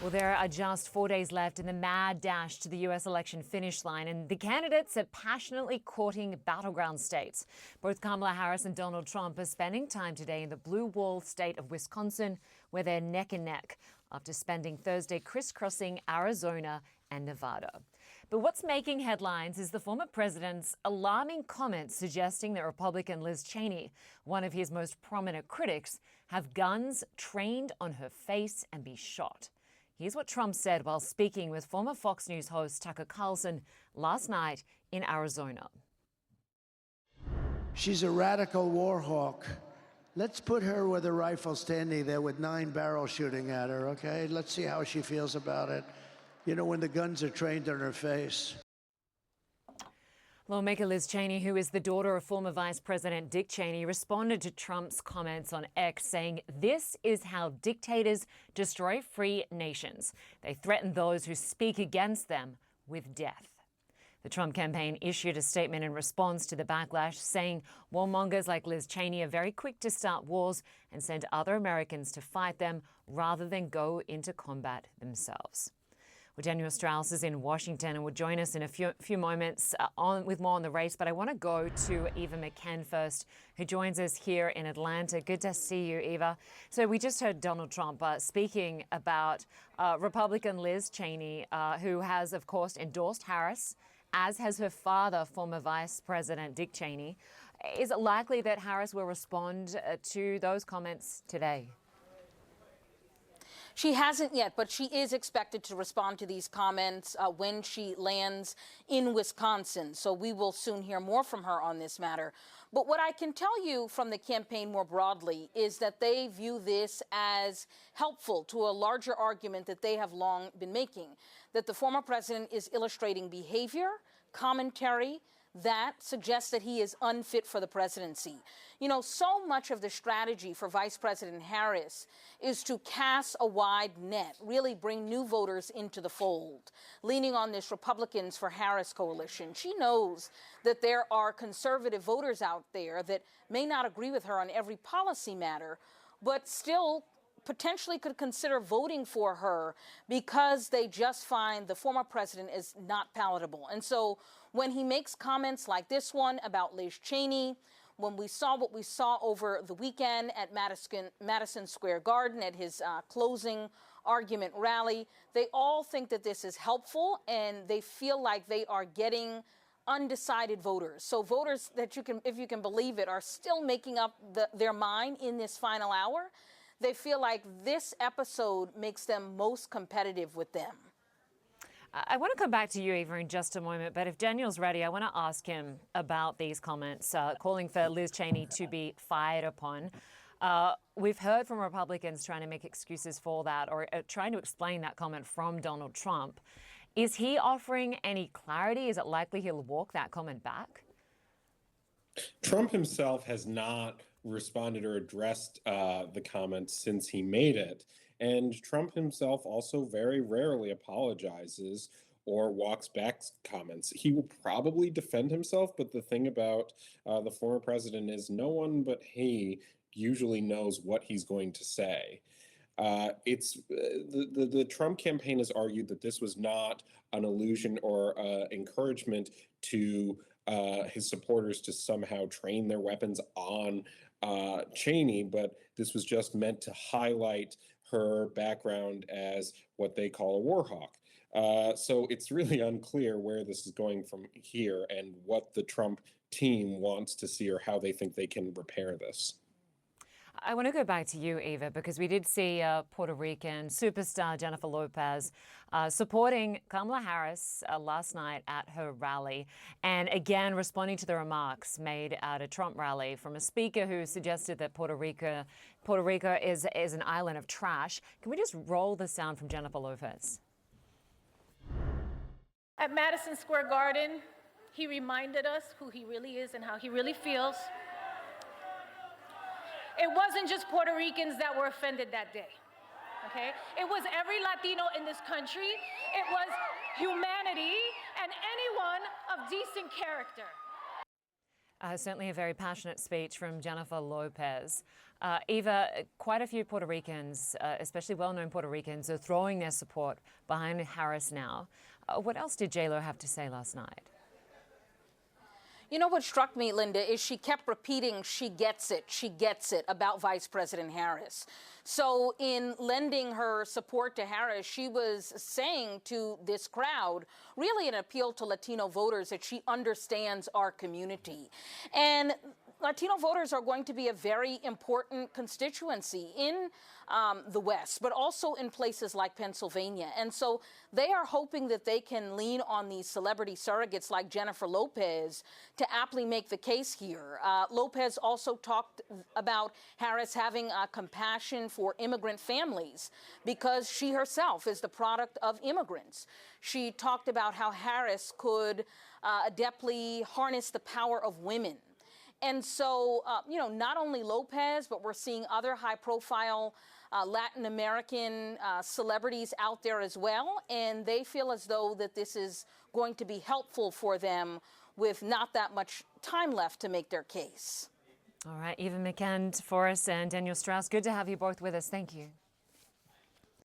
Well, there are just 4 days left in the mad dash to the U.S. election finish line, and the candidates are passionately courting battleground states. Both Kamala Harris and Donald Trump are spending time today in the blue wall state of Wisconsin, where they're neck and neck, after spending Thursday crisscrossing Arizona and Nevada. But what's making headlines is the former president's alarming comments suggesting that Republican Liz Cheney, one of his most prominent critics, have guns trained on her face and be shot. Here's what Trump said while speaking with former Fox News host Tucker Carlson last night in Arizona. She's a radical war hawk. Let's put her with a rifle standing there with 9 barrels shooting at her, okay? Let's see how she feels about it. You know, when the guns are trained on her face. Lawmaker Liz Cheney, who is the daughter of former Vice President Dick Cheney, responded to Trump's comments on X, saying this is how dictators destroy free nations. They threaten those who speak against them with death. The Trump campaign issued a statement in response to the backlash, saying warmongers like Liz Cheney are very quick to start wars and send other Americans to fight them rather than go into combat themselves. Well, Daniel Strauss is in Washington and will join us in a few moments with more on the race. But I want to go to Eva McKend first, who joins us here in Atlanta. Good to see you, Eva. So we just heard Donald Trump speaking about Republican Liz Cheney, who has, of course, endorsed Harris, as has her father, former Vice President Dick Cheney. Is it likely that Harris will respond to those comments today? She hasn't yet, but she is expected to respond to these comments when she lands in Wisconsin. So we will soon hear more from her on this matter. But what I can tell you from the campaign more broadly is that they view this as helpful to a larger argument that they have long been making, that the former president is illustrating behavior, commentary, that suggests that he is unfit for the presidency. You know, so much of the strategy for Vice President Harris is to cast a wide net, really bring new voters into the fold, leaning on this Republicans for Harris coalition. She knows that there are conservative voters out there that may not agree with her on every policy matter, but still potentially could consider voting for her because they just find the former president is not palatable. And so when he makes comments like this one about Liz Cheney, when we saw what we saw over the weekend at Madison Square Garden at his closing argument rally, they all think that this is helpful and they feel like they are getting undecided voters. So voters that you can, if you can believe it, are still making up their mind in this final hour. They feel like this episode makes them most competitive with them. I want to come back to you, Eva, in just a moment, but if Daniel's ready, I want to ask him about these comments, calling for Liz Cheney to be fired upon. We've heard from Republicans trying to make excuses for that or trying to explain that comment from Donald Trump. Is he offering any clarity? Is it likely he'll walk that comment back? Trump himself has not responded or addressed the comments since he made it. And Trump himself also very rarely apologizes or walks back comments. He will probably defend himself, but the thing about the former president is no one but he usually knows what he's going to say. The Trump campaign has argued that this was not an allusion or encouragement to his supporters to somehow train their weapons on Cheney, but this was just meant to highlight her background as what they call a war hawk. So it's really unclear where this is going from here and what the Trump team wants to see or how they think they can repair this. I want to go back to you, Eva, because we did see Puerto Rican superstar Jennifer Lopez supporting Kamala Harris last night at her rally, and again responding to the remarks made at a Trump rally from a speaker who suggested that Puerto Rico is an island of trash. Can we just roll the sound from Jennifer Lopez? At Madison Square Garden, he reminded us who he really is and how he really feels. It wasn't just Puerto Ricans that were offended that day, okay? It was every Latino in this country. It was humanity and anyone of decent character. Certainly a very passionate speech from Jennifer Lopez. Eva, quite a few Puerto Ricans, especially well-known Puerto Ricans, are throwing their support behind Harris now. What else did J-Lo have to say last night? You know what struck me, Lynda, is she kept repeating, she gets it about Vice President Harris. So in lending her support to Harris, she was saying to this crowd, really an appeal to Latino voters, that she understands our community. And Latino voters are going to be a very important constituency in the West, but also in places like Pennsylvania. And so they are hoping that they can lean on these celebrity surrogates like Jennifer Lopez to aptly make the case here. Lopez also talked about Harris having compassion for immigrant families because she herself is the product of immigrants. She talked about how Harris could adeptly harness the power of women. And so, not only Lopez, but we're seeing other high-profile Latin American celebrities out there as well. And they feel as though that this is going to be helpful for them with not that much time left to make their case. All right, Eva McKend, Forrest, and Daniel Strauss, good to have you both with us. Thank you.